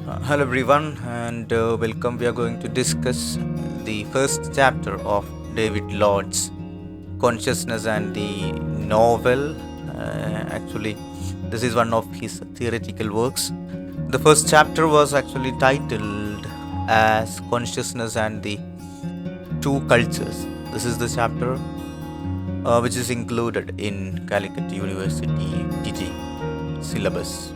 Hello everyone, and welcome. We are going to discuss the first chapter of David Lloyd's Consciousness and the novel. Actually, this is one of his theoretical works. The first chapter was actually titled as Consciousness and the Two Cultures. This is the chapter which is included in Calicut University PG syllabus.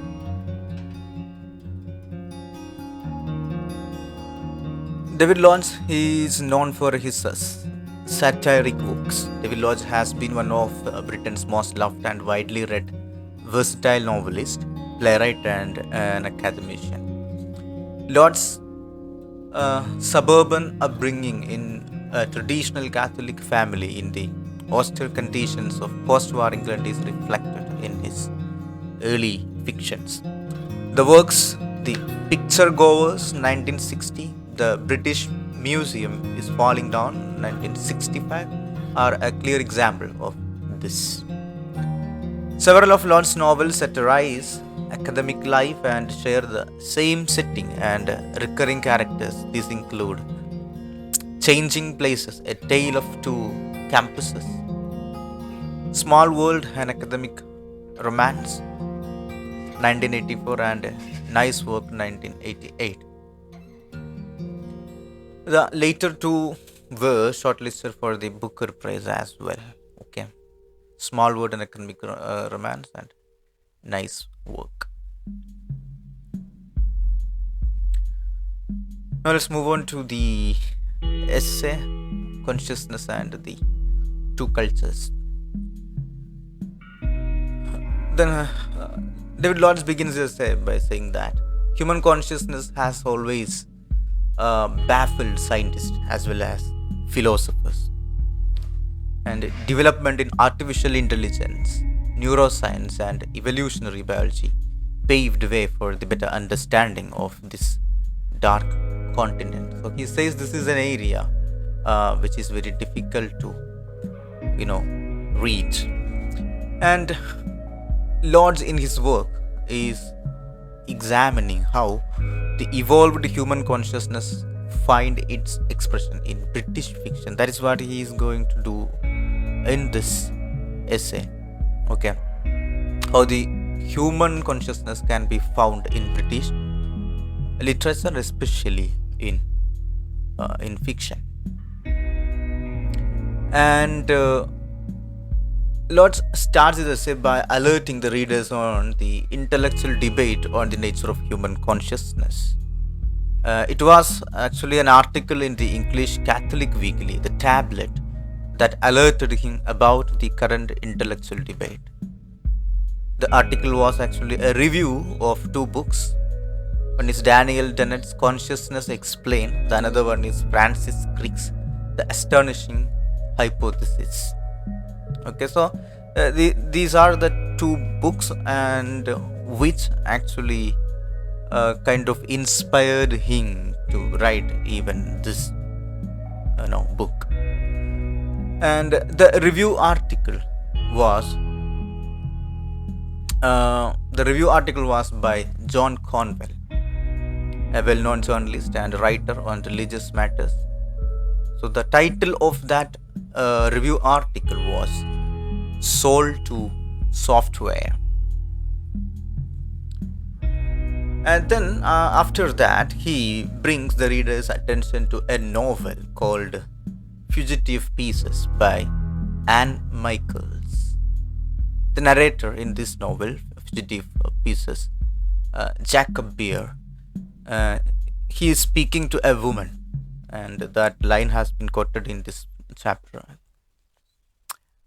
David Lodge is known for his satiric works. David Lodge has been one of Britain's most loved and widely read versatile novelist, playwright, and an academician. Lodge's suburban upbringing in a traditional Catholic family in the austere conditions of post-war England is reflected in his early fictions. The works, The Picture Goers 1960, The British Museum is Falling Down 1965, are a clear example of this. Several of Lord's novels satirize academic life and share the same setting and recurring characters. These include Changing Places, A Tale of Two Campuses, Small World, an academic romance, 1984, and Nice Work 1988. The later two were shortlisted for the Booker Prize as well. Okay, Small World and Academic Romance and Nice Work. Now let's move on to the essay Consciousness and the Two Cultures. Then David Lodge begins his essay by saying that human consciousness has always baffled scientists as well as philosophers. And development in artificial intelligence, neuroscience, and evolutionary biology paved way for the better understanding of this dark continent. So he says this is an area which is very difficult to, reach. And Lodge in his work is examining how the evolved human consciousness find its expression in British fiction. That is what he is going to do in this essay. Okay, how the human consciousness can be found in British literature, especially in fiction. And Lodge starts his essay by alerting the readers on the intellectual debate on the nature of human consciousness. It was actually an article in the English Catholic Weekly, The Tablet, that alerted him about the current intellectual debate. The article was actually a review of two books. One is Daniel Dennett's Consciousness Explained, the another one is Francis Crick's The Astonishing Hypothesis. Okay, so these are the two books, and which actually kind of inspired him to write even this book. And the review article was by John Conwell, a well-known journalist and writer on religious matters. So the title of that review article was Soul to Software. And then after that, he brings the reader's attention to a novel called Fugitive Pieces by Anne Michaels. The narrator in this novel, Fugitive Pieces, Jacob Beer, he is speaking to a woman, and that line has been quoted in this chapter.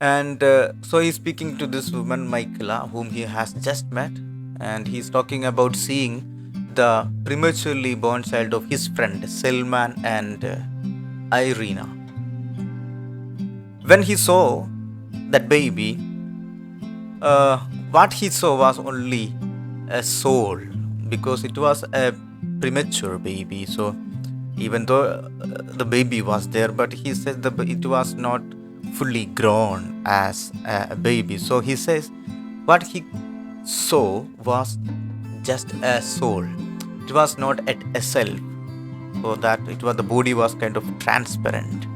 And so he's speaking to this woman, Michaela, whom he has just met, and he's talking about seeing the prematurely born child of his friend Selman and Irina. When he saw that baby, what he saw was only a soul, because it was a premature baby. So even though the baby was there, but he said it was not fully grown as a baby. So he says what he saw was just a soul. it was not at a self, so that it was, the body was kind of transparent.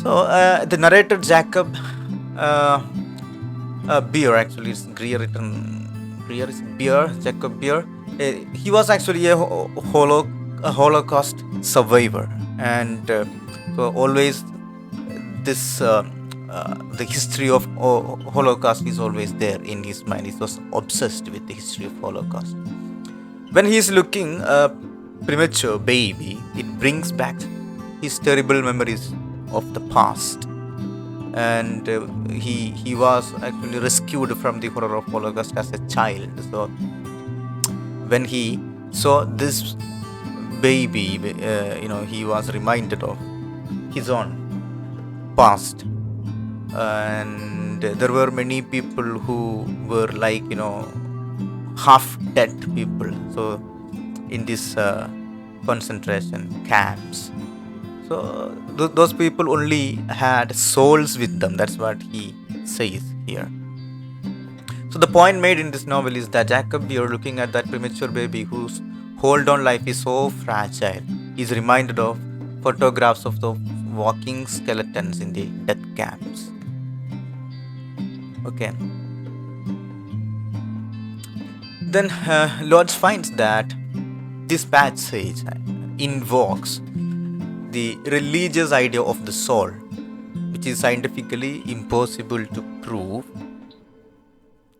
So the narrator Jacob Beer, actually it's Greer written, Greer is Beer, Jacob Beer. He was actually a Holocaust survivor, and so always this the history of Holocaust is always there in his mind. He was obsessed with the history of Holocaust. When he is looking a premature baby, it brings back his terrible memories of the past, and he was actually rescued from the horror of Holocaust as a child. So when he saw this baby, he was reminded of his own past, and there were many people who were like half dead people, so in this concentration camps. So those people only had souls with them. That's what he says here. So the point made in this novel is that Jacob, you're looking at that premature baby whose hold on life is so fragile. He's reminded of photographs of the walking skeletons in the death camps. Okay. Then Lodge finds that this passage invokes the religious idea of the soul, which is scientifically impossible to prove.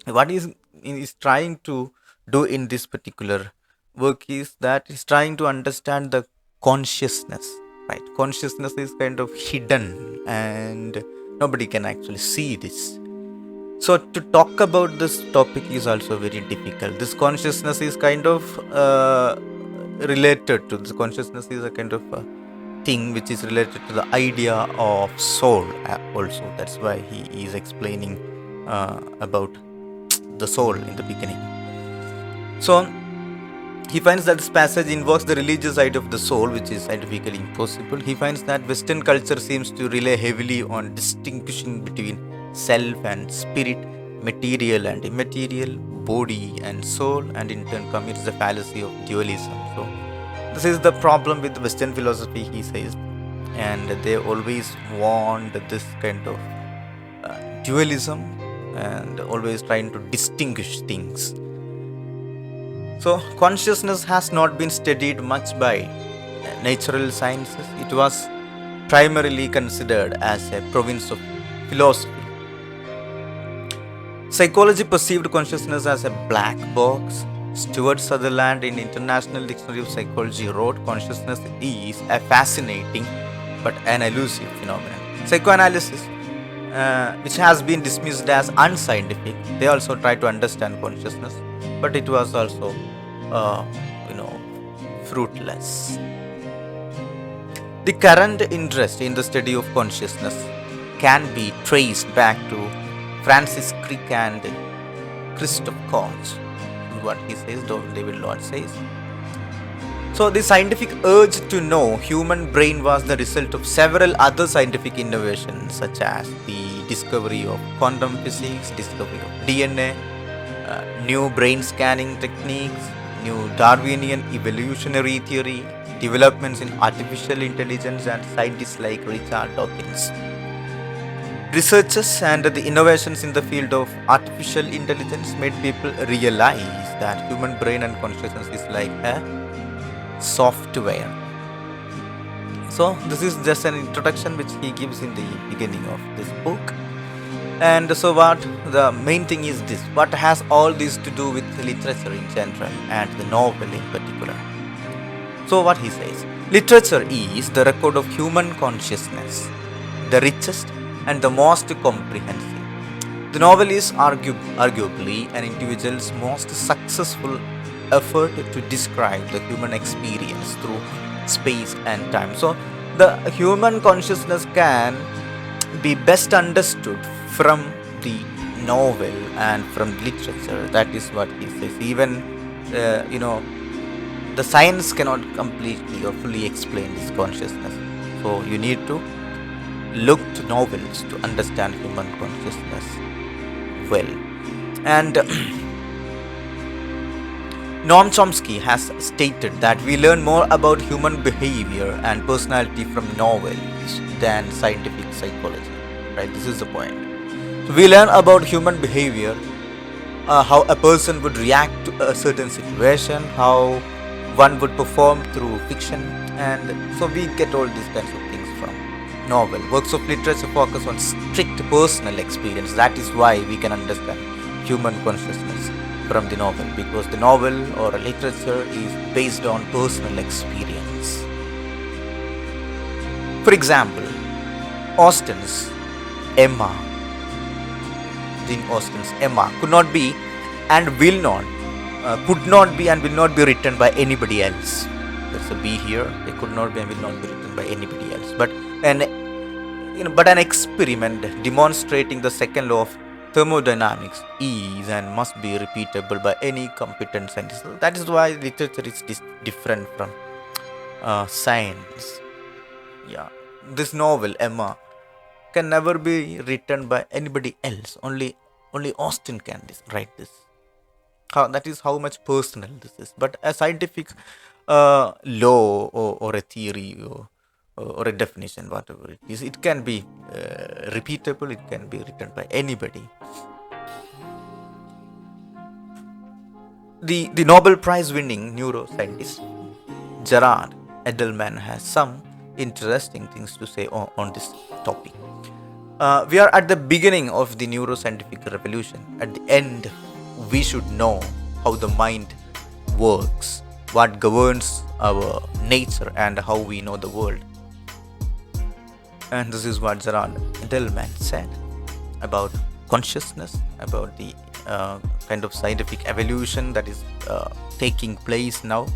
What he is trying to do in this particular work is that he's trying to understand the consciousness, right? Consciousness is kind of hidden and nobody can actually see this. So to talk about this topic is also very difficult. This consciousness is kind of related to, this consciousness is a kind of thing which is related to the idea of soul also. That's why he is explaining about the soul in the beginning. So he finds that this passage invokes the religious idea of the soul, which is scientifically impossible. He finds that Western culture seems to rely heavily on distinguishing between self and spirit, material and immaterial, body and soul, and in turn commits the fallacy of dualism. So this is the problem with Western philosophy, he says, and they always want this kind of dualism and always trying to distinguish things. So consciousness has not been studied much by natural sciences. It was primarily considered as a province of philosophy. Psychology perceived consciousness as a black box. Stuart Sutherland in International Dictionary of Psychology wrote, consciousness is a fascinating but an elusive phenomenon. Psychoanalysis, which has been dismissed as unscientific, they also try to understand consciousness, but it was also fruitless. The current interest in the study of consciousness can be traced back to Francis Crick and Christoph Koch. What he says, David Lodge says. So the scientific urge to know human brain was the result of several other scientific innovations, such as the discovery of quantum physics, discovery of DNA, new brain scanning techniques, new Darwinian evolutionary theory, developments in artificial intelligence, and scientists like Richard Dawkins. Researches and the innovations in the field of artificial intelligence made people realize that human brain and consciousness is like a software. So this is just an introduction which he gives in the beginning of this book. And so what the main thing is this: what has all this to do with literature in general and the novel in particular? So what he says, literature is the record of human consciousness, the richest and the most comprehensive. The novel is arguably an individual's most successful effort to describe the human experience through space and time. So the human consciousness can be best understood from the novel and from literature. That is what he says. Even the science cannot completely or fully explain this consciousness. So you need to look to novels to understand human consciousness well. And Noam Chomsky has stated that we learn more about human behavior and personality from novels than scientific psychology. Right? This is the point. So we learn about human behavior, how a person would react to a certain situation, how one would perform through fiction, and so we get all these kinds of things from novel. Works of literature focus on strict personal experience. That is why we can understand human consciousness from the novel, because the novel or a literature is based on personal experience. For example, Austen's Emma, Jane Austen's Emma could not be and will not, could not be and will not be written by anybody else. There's a B here. It could not be and will not be written by anybody else. But an experiment demonstrating the second law of thermodynamics is and must be repeatable by any competent scientist. So that is why literature is different from science. Yeah, this novel Emma can never be written by anybody else. Only Austen can write this. That is how much personal this is. But a scientific law or a theory or a definition, whatever it is, it can be repeatable. It can be written by anybody. The Nobel Prize winning neuroscientist Gerard Edelman has some interesting things to say on this topic. We are at the beginning of the neuroscientific revolution. At the end, we should know how the mind works, what governs our nature, and how we know the world. And this is what Gerard Edelman said about consciousness, about the kind of scientific evolution that is taking place now.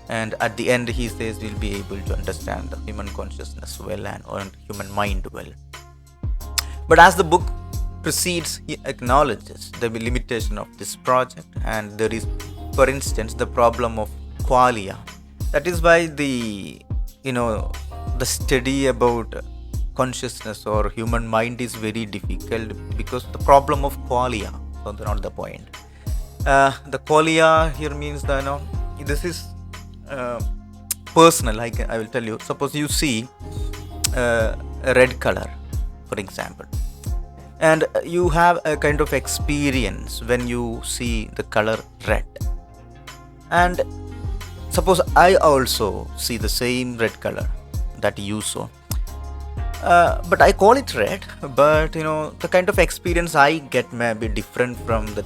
And at the end, he says we'll be able to understand the human consciousness well or human mind well. But as the book proceeds, he acknowledges the limitation of this project, and there is, for instance, the problem of qualia. That is why the study about consciousness or human mind is very difficult, because the problem of qualia. So that's not the point. The qualia here means that this is personal. I will tell you. Suppose you see a red color, for example, and you have a kind of experience when you see the color red. And suppose I also see the same red color that you saw, but I call it red, but the kind of experience I get may be different from the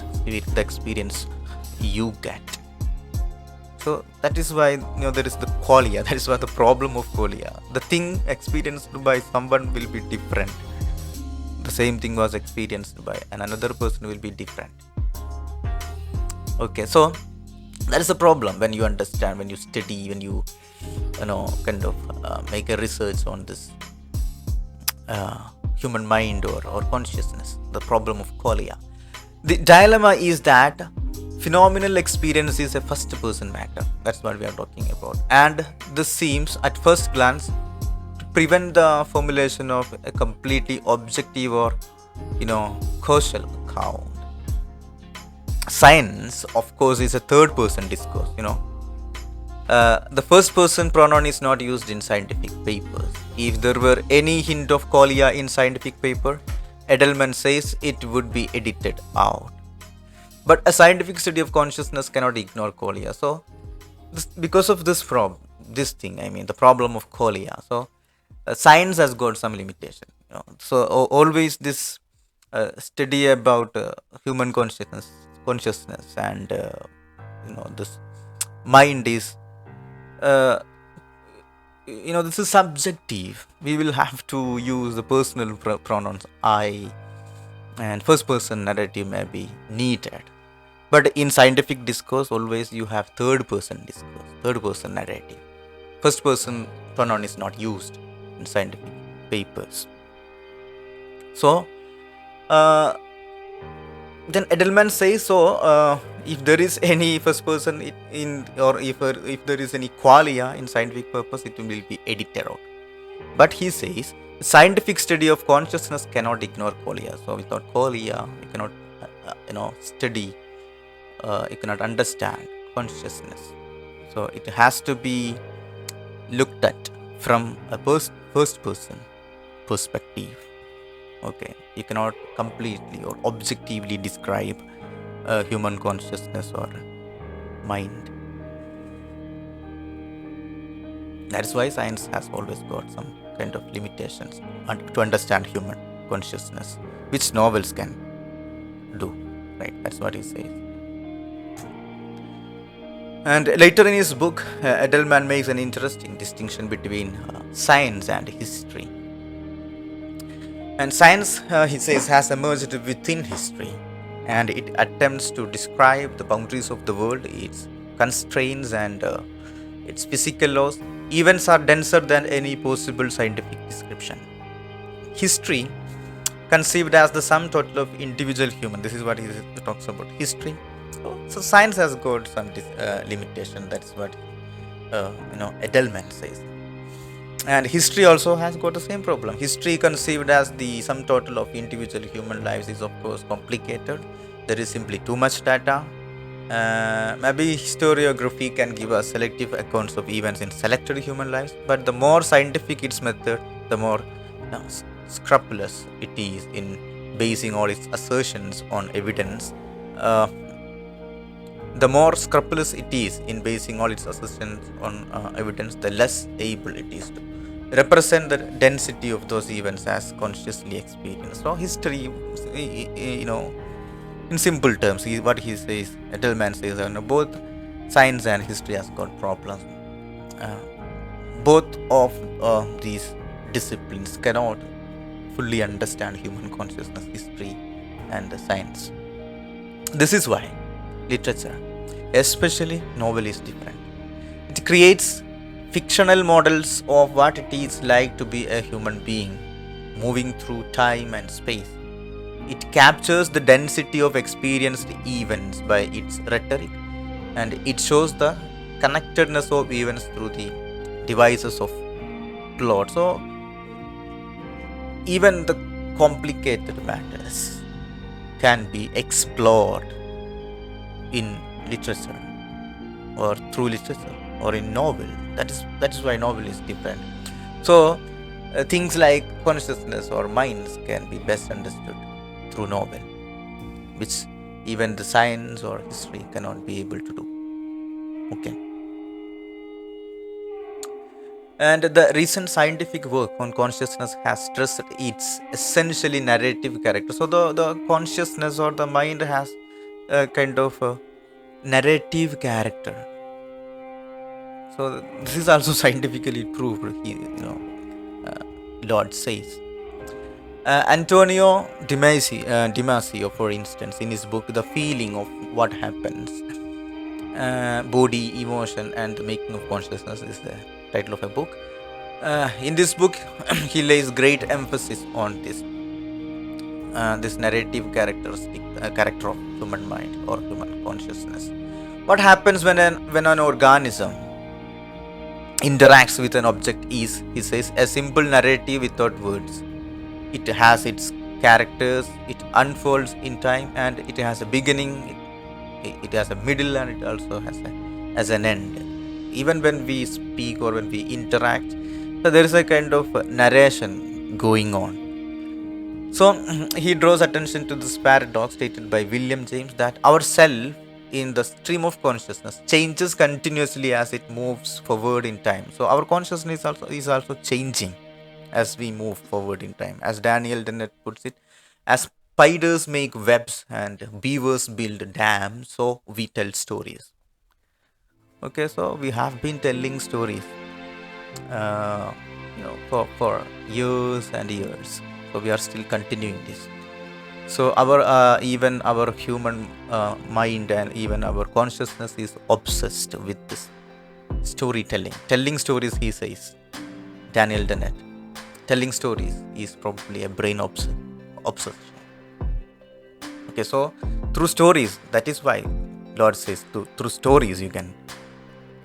experience you get. So that is why there is the qualia. That is why the problem of qualia. The thing experienced by someone will be different. The same thing was experienced by another person will be different. Okay, so that is a problem when you understand, when you study, when you kind of make a research on this human mind or consciousness, the problem of qualia. The dilemma is that phenomenal experience is a first person matter. That's what we are talking about. And this seems at first glance to prevent the formulation of a completely objective or causal account. Science, of course, is a third person discourse. The first person pronoun is not used in scientific papers. If there were any hint of qualia in scientific paper, Edelman says it would be edited out. But a scientific study of consciousness cannot ignore qualia. So, because of this thing, the problem of qualia. So, science has got some limitation. So, always this study about human consciousness and this mind is this is subjective. We will have to use the personal pronouns I, and first person narrative may be needed. But in scientific discourse, always you have third person discourse, third person narrative. First person pronoun is not used in scientific papers. So then Edelman says if there is any first person if there is any qualia in scientific purpose, it will be edited out. But he says scientific study of consciousness cannot ignore qualia. So without qualia, you cannot study, you cannot understand consciousness. So it has to be looked at from a first person perspective. Okay, you cannot completely or objectively describe human consciousness or mind. That's why science has always got some kind of limitations to understand human consciousness, which novels can do. Right? That's what he says. And later in his book, Edelman makes an interesting distinction between science and history. And science, he says, has emerged within history, and it attempts to describe the boundaries of the world, its constraints, and its physical laws. Events are denser than any possible scientific description. History, conceived as the sum total of individual human. This is what he talks about. History. So science has got some limitation. That's what Edelman says. And history also has got the same problem. History, conceived as the sum total of individual human lives, is of course complicated. There is simply too much data. Maybe historiography can give us selective accounts of events in selected human lives, but the more scientific its method, the more scrupulous it is in basing all its assertions on evidence. The more scrupulous it is in basing all its assertions on evidence, the less able it is to represent the density of those events as consciously experienced. So history, in simple terms, what he says, Edelman says, both science and history has got problems. Both of these disciplines cannot fully understand human consciousness, history and science. This is why literature, especially novel, is different. It creates fictional models of what it is like to be a human being moving through time and space. It captures the density of experienced events by its rhetoric, and it shows the connectedness of events through the devices of plot. So even the complicated matters can be explored in literature or through literature or in novel. That is why novel is different. So things like consciousness or minds can be best understood through novel, which even the science or history cannot be able to do. Okay. And the recent scientific work on consciousness has stressed its essentially narrative character. So the consciousness or the mind has a kind of a narrative character. So this is also scientifically proved. Lord says. Antonio Damasio, for instance, in his book "The Feeling of What Happens," body, emotion, and the making of consciousness is the title of a book. In this book, he lays great emphasis on this narrative character of human mind or human consciousness. What happens when an organism interacts with an object is, he says, a simple narrative without words. It has its characters, it unfolds in time, and it has a beginning, it has a middle, and it also has an end. Even when we speak or when we interact, so there is a kind of narration going on. So he draws attention to this paradox stated by William James, that our self in the stream of consciousness changes continuously as it moves forward in time. So our consciousness is also changing as we move forward in time. As Daniel Dennett puts it, as spiders make webs and beavers build dams, so we tell stories. Okay, so we have been telling stories for years and years. So we are still continuing this. So even our human mind and even our consciousness is obsessed with this storytelling. Telling stories, he says, Daniel Dennett. Telling stories is probably a brain obsession. Okay, so through stories, that is why Lord says through stories you can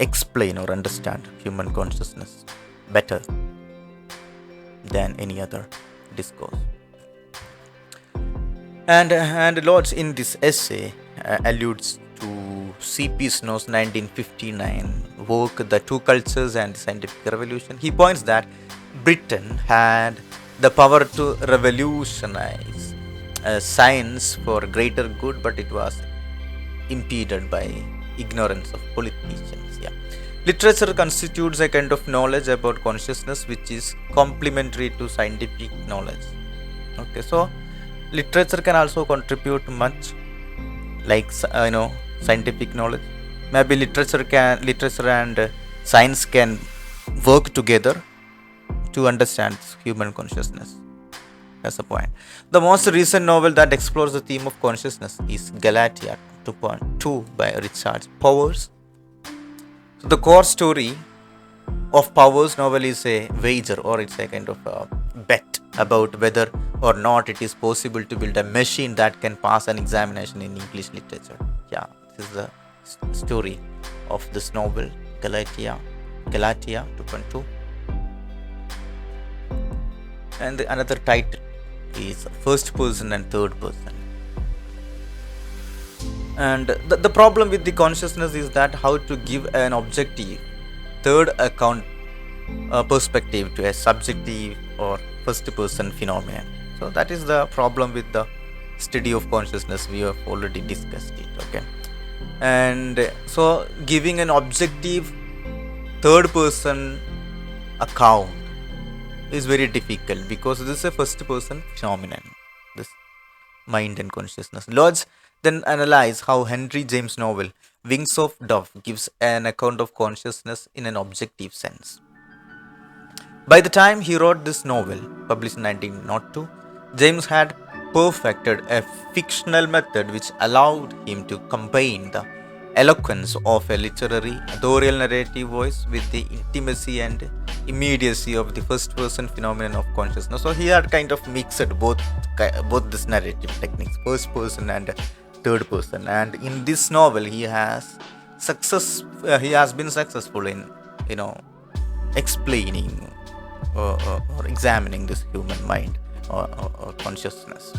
explain or understand human consciousness better than any other discourse. And Lord in this essay alludes to C.P. Snow's 1959 work, The Two Cultures and the Scientific Revolution, he points that Britain had the power to revolutionize science for greater good, but it was impeded by ignorance of politicians. Yeah. Literature constitutes a kind of knowledge about consciousness which is complementary to scientific knowledge. Okay, so literature can also contribute much, like scientific knowledge. Maybe literature and science can work together to understand human consciousness. That's the point. The most recent novel that explores the theme of consciousness is Galatia 2.2 by Richard Powers. So the core story of Powers' novel is a wager, or it's a kind of a bet about whether or not it is possible to build a machine that can pass an examination in English literature. Yeah, this is the story of this novel, Galatia 2.2. And another title is first person and third person. And the problem with the consciousness is that how to give an objective third account perspective to a subjective or first person phenomenon. So that is the problem with the study of consciousness. We have already discussed it. Okay, and so giving an objective third person account is very difficult because this is a first person phenomenon, this mind and consciousness. Let's then analyze how Henry James' novel Wings of Dove gives an account of consciousness in an objective sense. By the time he wrote this novel, published in 1902, James had perfected a fictional method which allowed him to combine the eloquence of a literary authorial narrative voice with the intimacy and immediacy of the first person phenomenon of consciousness. So he had kind of mixed both this narrative techniques, first person and third person. And in this novel, he has been successful in explaining or examining this human mind or consciousness.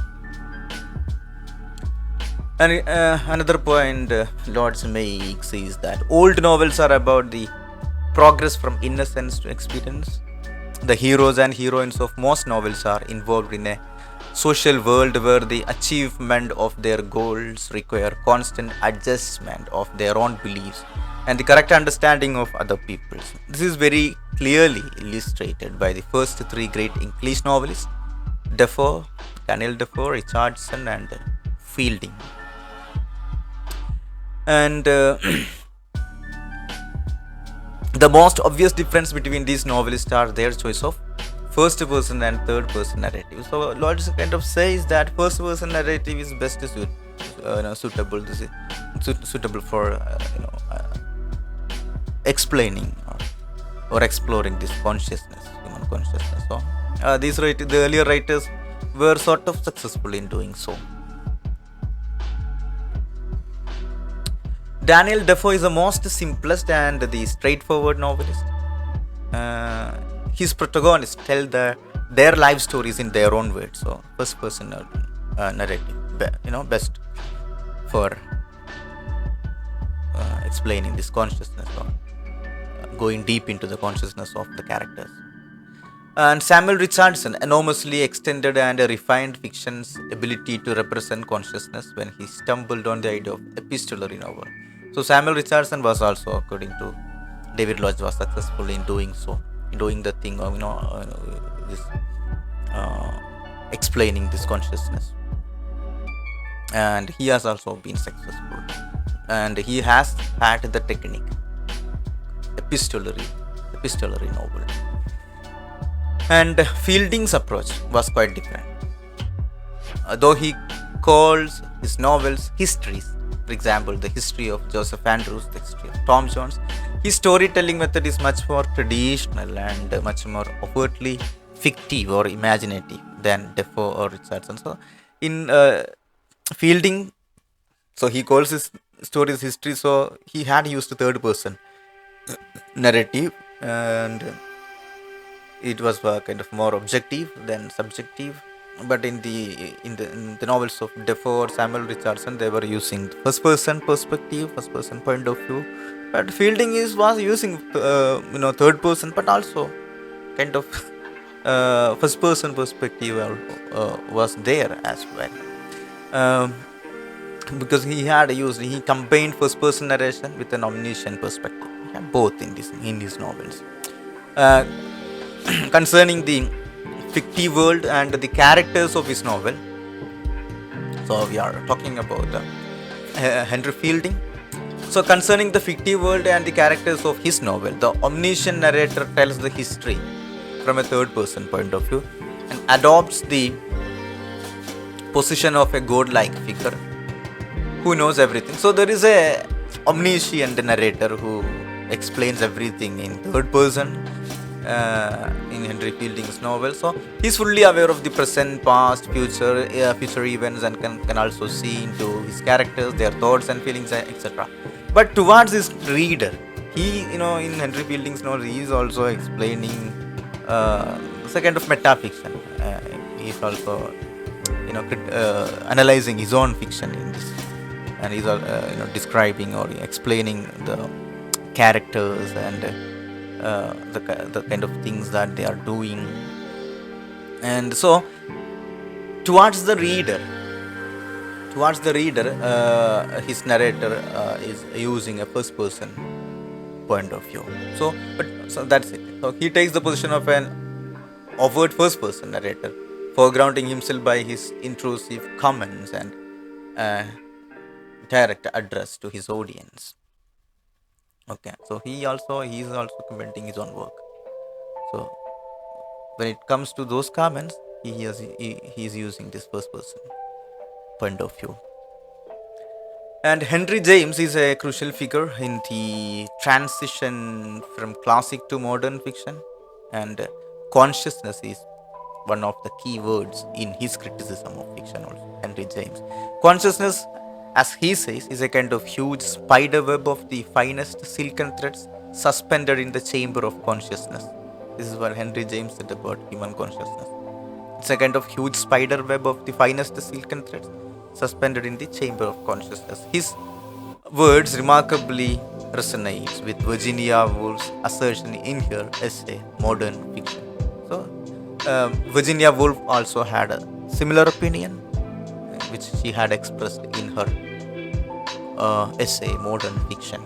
And another point Lords makes is that old novels are about the progress from innocence to experience. The heroes and heroines of most novels are involved in a social world where the achievement of their goals require constant adjustment of their own beliefs and the correct understanding of other people's. This is very clearly illustrated by the first three great English novelists, Defoe, Daniel Defoe, Richardson, and Fielding. And the most obvious difference between these novelists are their choice of first person and third person narrative. So Lords kind of says that first person narrative is best suitable. This is suitable for explaining or exploring this consciousness, human consciousness. So the earlier writers were sort of successful in doing so. Daniel Defoe is the most simplest and the straightforward novelist. His protagonists tell their life stories in their own words. So first person narrative, best for explaining this consciousness or going deep into the consciousness of the characters. And Samuel Richardson enormously extended and refined fiction's ability to represent consciousness when he stumbled on the idea of epistolary novel. So Samuel Richardson was also, according to David Lodge, was successful in doing so, doing the thing of this explaining this consciousness, and he has also been successful, and he has had the technique epistolary novel. And Fielding's approach was quite different. Though he calls his novels histories, for example, the history of Joseph Andrews, the history of Tom Jones, his storytelling method is much more traditional and much more overtly fictive or imaginative than Defoe or Richardson. So in Fielding, so he calls his stories history, so he had used third person narrative, and it was kind of more objective than subjective, but in the novels of Defoe or Samuel Richardson, they were using first person perspective, first person point of view. But Fielding was using third person, but also kind of first person perspective was there as well. Um, because he combined first person narration with an omniscient perspective. He had both in his novels. Uh, Concerning the fictive world and the characters of his novel, so we are talking about Henry Fielding. So concerning the fictive world and the characters of his novel, the omniscient narrator tells the history from a third person point of view and adopts the position of a godlike figure who knows everything. So there is a omniscient narrator who explains everything in third person in Henry Fielding's novel. So he's fully aware of the present, past, future events, and can also see into his characters, their thoughts and feelings, etc. But towards his reader, he, in Henry Fielding's novel, he is also explaining it's a kind of metafiction. He's also analyzing his own fiction in this, and he's describing or explaining the characters and the kind of things that they are doing. And so towards the reader, his narrator is using a first person point of view. So that's it. So he takes the position of an overt first person narrator, foregrounding himself by his intrusive comments and direct address to his audience. Okay, so he is also commenting his own work. So when it comes to those comments, he is using this first person point of view. And Henry James is a crucial figure in the transition from classic to modern fiction, and consciousness is one of the key words in his criticism of fiction also. Henry James. Consciousness, as he says, is a kind of huge spider web of the finest silken threads suspended in the chamber of consciousness. This is what Henry James said about human consciousness. It's a kind of huge spider web of the finest silken threads suspended in the chamber of consciousness. His words remarkably resonates with Virginia Woolf's assertion in her essay Modern Fiction. So Virginia Woolf also had a similar opinion, which she had expressed in her essay Modern Fiction.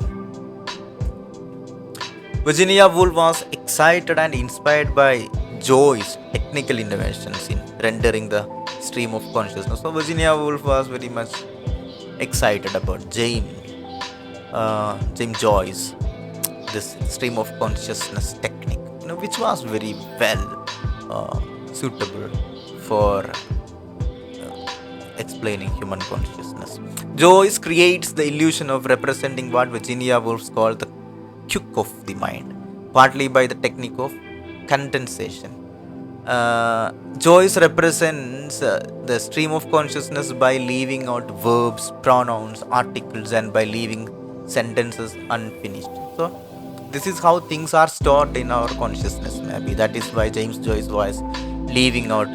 Virginia Woolf was excited and inspired by Joyce's technical innovations in rendering the stream of consciousness. So Virginia Woolf was very much excited about James Joyce, this stream of consciousness technique, which was very well suitable for explaining human consciousness. Joyce creates the illusion of representing what Virginia Woolf called the quirk of the mind, partly by the technique of condensation. Joyce represents the stream of consciousness by leaving out verbs, pronouns, articles, and by leaving sentences unfinished. So this is how things are stored in our consciousness. Maybe that is why James Joyce was leaving out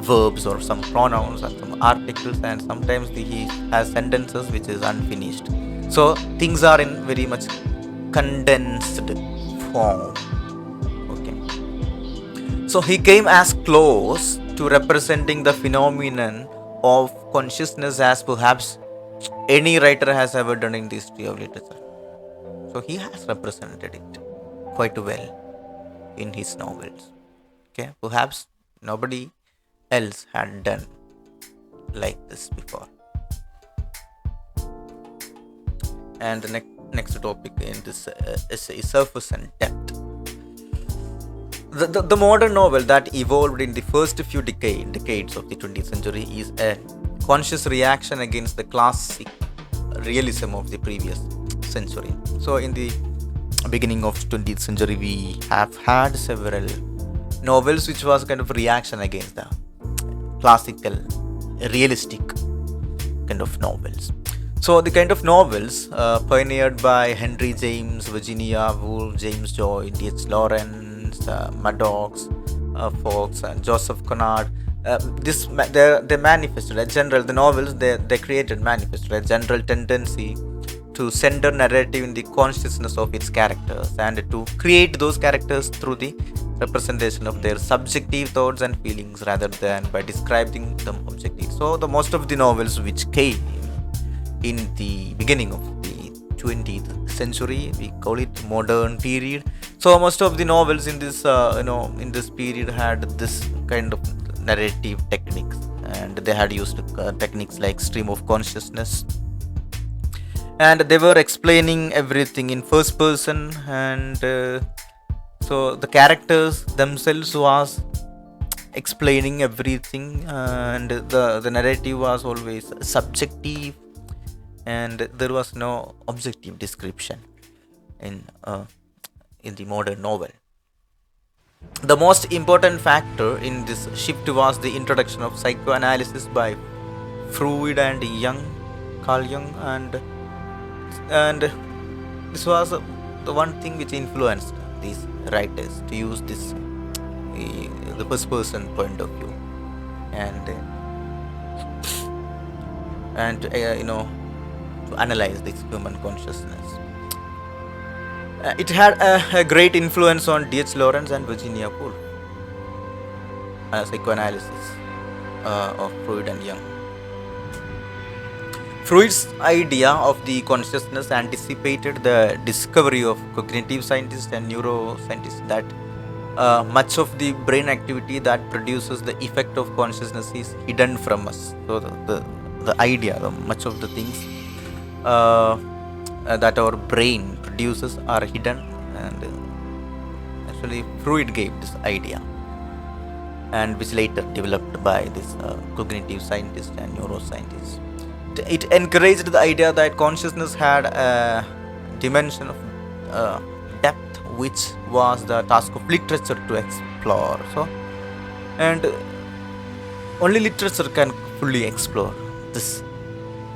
verbs or some pronouns or some articles, and sometimes he has sentences which is unfinished. So things are in very much condensed form. Okay. So he came as close to representing the phenomenon of consciousness as perhaps any writer has ever done in the history of literature. So he has represented it quite well in his novels. Okay, perhaps nobody else had done like this before. And the next topic in this essay is surface and depth. The modern novel that evolved in the first few decades of the 20th century is a conscious reaction against the classic realism of the previous century. So in the beginning of 20th century, we have had several novels which was kind of reaction against the classical realistic kind of novels. So the kind of novels pioneered by Henry James, Virginia Woolf, James Joyce, D.H. Lawrence, Maddox, Fox, and Joseph Conrad, they manifested a general, the novels they created manifested a general tendency to center narrative in the consciousness of its characters and to create those characters through the representation of their subjective thoughts and feelings rather than by describing them objectively. So the most of the novels which came in the beginning of the 20th century, we call it modern period. So most of the novels in this in this period had this kind of narrative techniques, and they had used techniques like stream of consciousness, and they were explaining everything in first person, and so the characters themselves was explaining everything, and the narrative was always subjective, and there was no objective description in the modern novel. The most important factor in this shift was the introduction of psychoanalysis by Freud and Carl Jung, and this was the one thing which influenced these writers to use this the first person point of view, and to analyze this human consciousness. It had a great influence on D.H. Lawrence and Virginia Woolf, psychoanalysis of Freud and Jung. Freud's idea of the consciousness anticipated the discovery of cognitive scientists and neuroscientists that much of the brain activity that produces the effect of consciousness is hidden from us. So the idea, much of the things that our brain produces are hidden, and actually Freud gave this idea, and which later developed by this cognitive scientists and neuroscientists. It encouraged the idea that consciousness had a dimension of depth, which was the task of literature to explore. So, and only literature can fully explore this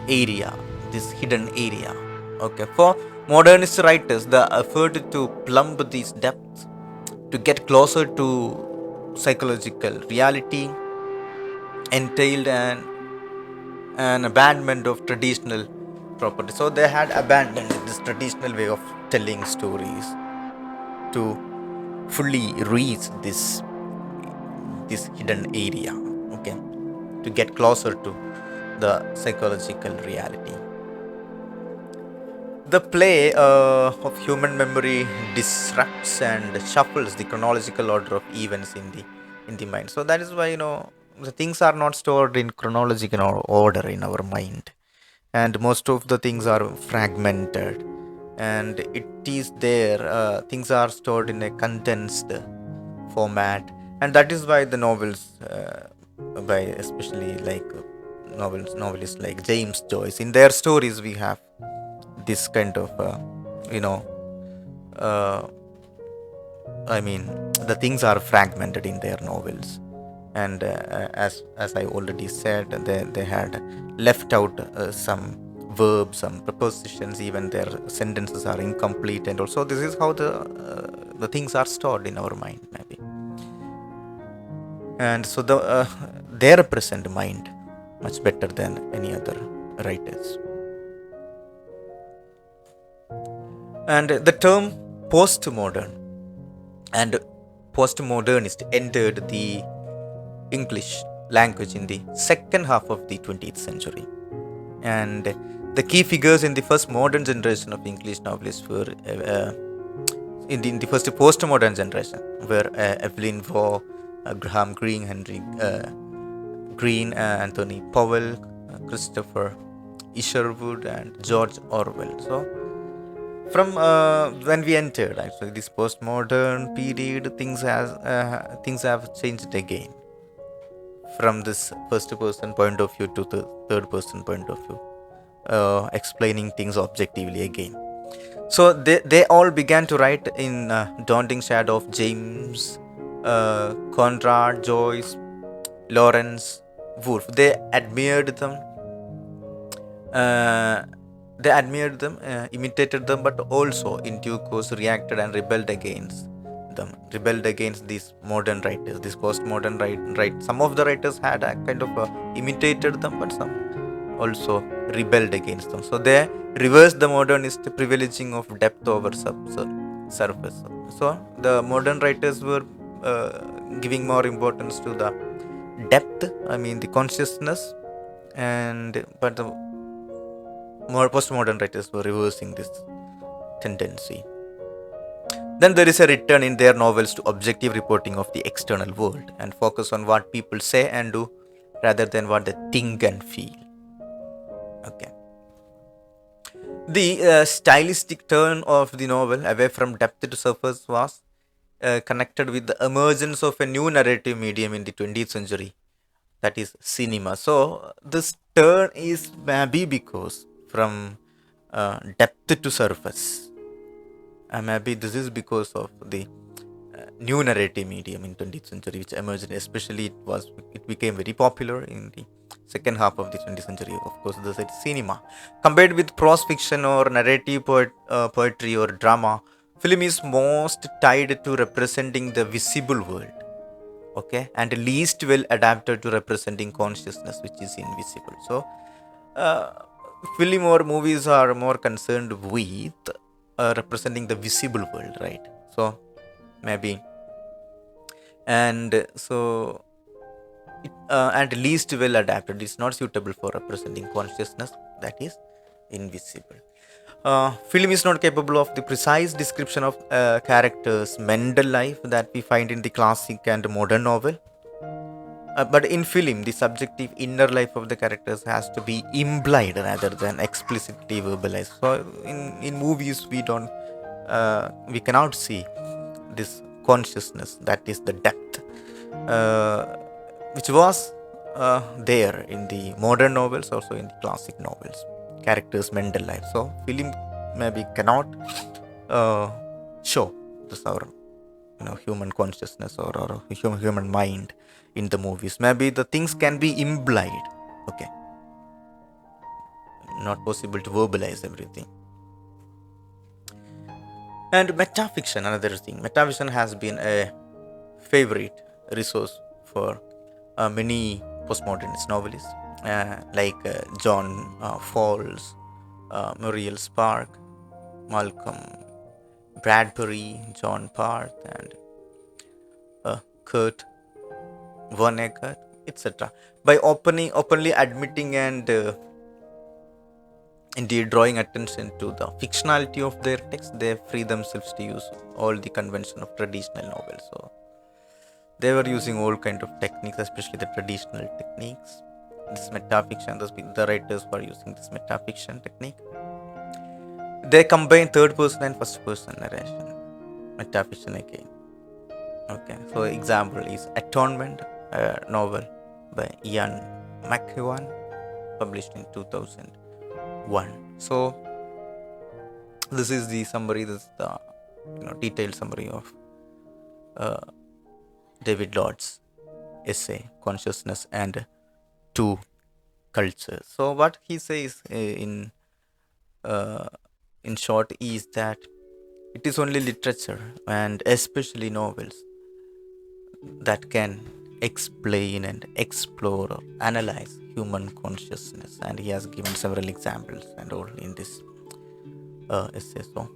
area, this hidden area. Okay, for modernist writers, the effort to plumb these depths, to get closer to psychological reality, entailed an abandonment of traditional property. So they had abandoned this traditional way of telling stories to fully reach this hidden area. Okay, to get closer to the psychological reality. The play of human memory disrupts and shuffles the chronological order of events in the mind. So that is why the things are not stored in chronological order in our mind, and most of the things are fragmented, and it is there. Things are stored in a condensed format, and that is why the novels, by especially like novelists like James Joyce, in their stories we have this kind of uh, I mean, the things are fragmented in their novels, and as I already said, they had left out some verbs, some prepositions, even their sentences are incomplete, and also this is how the things are stored in our mind, maybe. And so they represent mind much better than any other writers. And the term postmodern and postmodernist entered the English language in the second half of the 20th century. And the key figures in the first modern generation of English novelists were in the first postmodern generation were Evelyn Waugh, Graham Greene, Henry Green, Anthony Powell, Christopher Isherwood, and George Orwell. So from when we entered actually this postmodern period, things have changed again from this first person point of view to the third person point of view, explaining things objectively again. So they all began to write in daunting shadow of James, Conrad, Joyce, Lawrence, Woolf. They admired them, imitated them, but also in due course reacted and rebelled against them, rebelled against these modern writers, these postmodern right. Some of the writers had kind of imitated them, but some also rebelled against them. So they reversed the modernist privileging of depth over surface. So the modern writers were giving more importance to the depth, I mean the consciousness, and but the more postmodern writers were reversing this tendency. Then there is a return in their novels to objective reporting of the external world and focus on what people say and do rather than what they think and feel. Okay. The stylistic turn of the novel away from depth to surface was connected with the emergence of a new narrative medium in the 20th century, that is cinema. So this turn is maybe because from depth to surface. Maybe this is because of the new narrative medium in 20th century which emerged, especially it became very popular in the second half of the 20th century. Of course, this is cinema. Compared with prose fiction or narrative poetry or drama, film is most tied to representing the visible world, okay, and least well adapted to representing consciousness which is invisible. So uh, film or movies are more concerned with representing the visible world, right? So maybe, and so and least well adapted, it's not suitable for representing consciousness that is invisible. Film is not capable of the precise description of characters' mental life that we find in the classic and modern novel. But in film, the subjective inner life of the characters has to be implied rather than explicitly verbalized. So in movies, we cannot see this consciousness, that is the depth, which was there in the modern novels, also in the classic novels, characters' mental life. So film maybe cannot show this our human consciousness or human mind in the movies. Maybe the things can be implied, okay, not possible to verbalize everything. And metafiction, another thing. Metafiction has been a favorite resource for many postmodernist novelists like John Fowles, Muriel Spark, Malcolm Bradbury, John Parth, and Kurt Vonnegut, etc. By openly admitting and indeed drawing attention to the fictionality of their text, they free themselves to use all the convention of traditional novels. So they were using all kind of techniques, especially the traditional techniques. This metafiction, the writers were using this metafiction technique. They combine third person and first person narration. Metafiction again. Okay, so example is Atonement, a novel by Ian McEwan, published in 2001. So this is the summary. This is the detailed summary of David Lloyd's essay Consciousness and Two Cultures. So what he says in short is that it is only literature and especially novels that can explain and explore or analyze human consciousness, and he has given several examples and all in this essay. So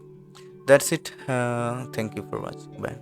that's it. Thank you for watching. Bye.